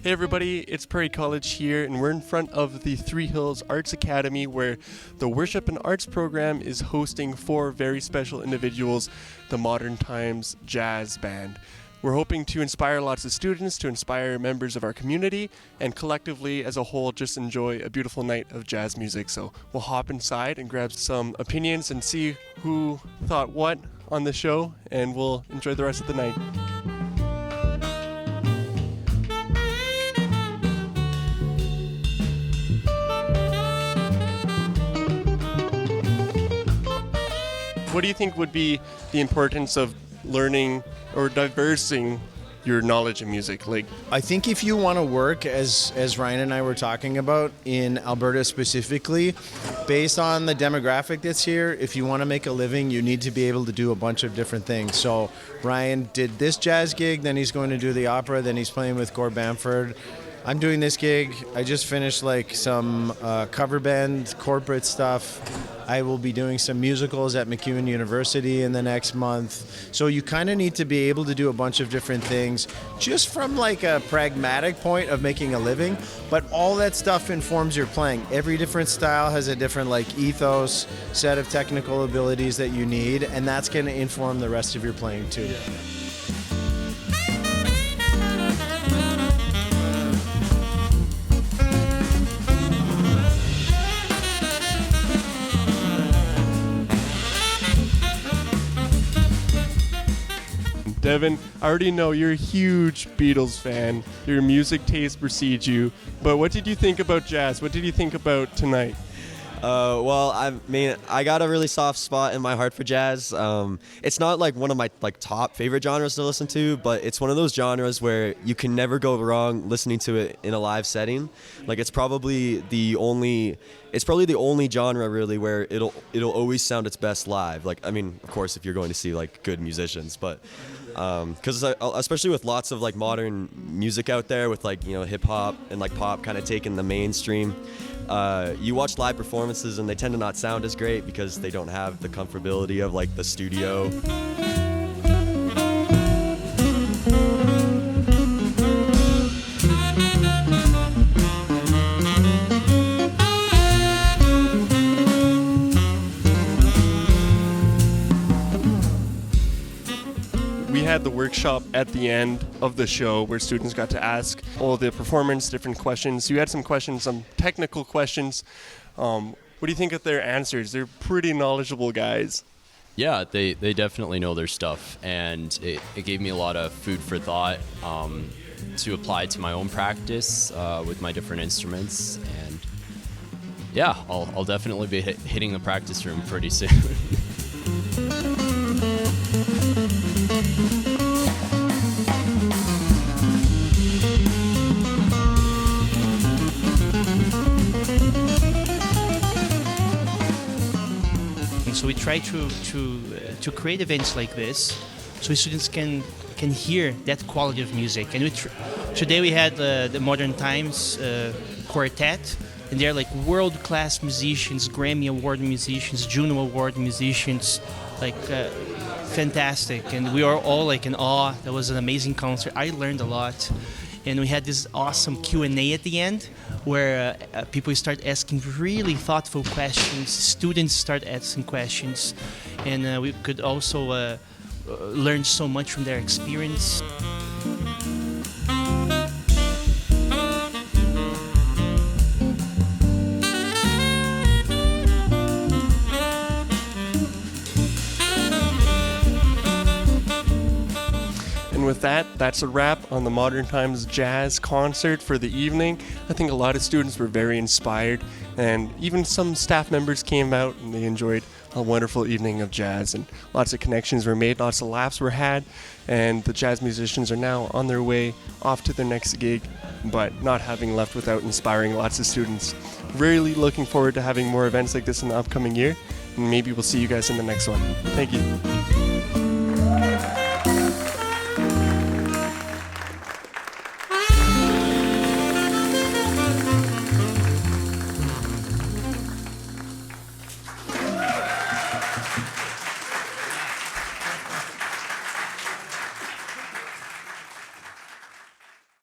Hey everybody, it's Prairie College here, and we're in front of the Three Hills Arts Academy where the Worship and Arts program is hosting 4 very special individuals, the Modern Times Jazz Band. We're hoping to inspire lots of students, to inspire members of our community, and collectively as a whole just enjoy a beautiful night of jazz music. So we'll hop inside and grab some opinions and see who thought what on the show, and we'll enjoy the rest of the night. What do you think would be the importance of learning or diversing your knowledge of music? I think if you want to work, as Ryan and I were talking about, in Alberta specifically, based on the demographic that's here, if you want to make a living, you need to be able to do a bunch of different things. So Ryan did this jazz gig, then he's going to do the opera, then he's playing with Gord Bamford. I'm doing this gig. I just finished some cover band corporate stuff. I will be doing some musicals at MacEwan University in the next month. So you kind of need to be able to do a bunch of different things just from a pragmatic point of making a living. But all that stuff informs your playing. Every different style has a different ethos, set of technical abilities that you need, and that's going to inform the rest of your playing too. Yeah. Devin, I already know you're a huge Beatles fan. Your music taste precedes you. But what did you think about jazz? What did you think about tonight? I got a really soft spot in my heart for jazz. It's not one of my top favorite genres to listen to, but it's one of those genres where you can never go wrong listening to it in a live setting. It's probably the only genre really where it'll always sound its best live. Of course, if you're going to see good musicians, but because especially with lots of modern music out there with hip hop and pop kind of taking the mainstream. You watch live performances and they tend to not sound as great because they don't have the comfortability of the studio. We had the workshop at the end of the show where students got to ask all the performance different questions. You had some questions, some technical questions. What do you think of their answers? They're pretty knowledgeable guys. Yeah, they definitely know their stuff, and it gave me a lot of food for thought to apply to my own practice with my different instruments. And yeah, I'll definitely be hitting the practice room pretty soon. So we try to create events like this so students can hear that quality of music. And today we had the Modern Times Quartet, and they're world-class musicians, Grammy Award musicians, Juno Award musicians, fantastic. And we are all in awe. That was an amazing concert. I learned a lot. And we had this awesome Q&A at the end where people start asking really thoughtful questions, students start asking questions, and we could also learn so much from their experience. And with that, that's a wrap on the Modern Times Jazz concert for the evening. I think a lot of students were very inspired, and even some staff members came out and they enjoyed a wonderful evening of jazz, and lots of connections were made, lots of laughs were had, and the jazz musicians are now on their way off to their next gig, but not having left without inspiring lots of students. Really looking forward to having more events like this in the upcoming year, and maybe we'll see you guys in the next one. Thank you.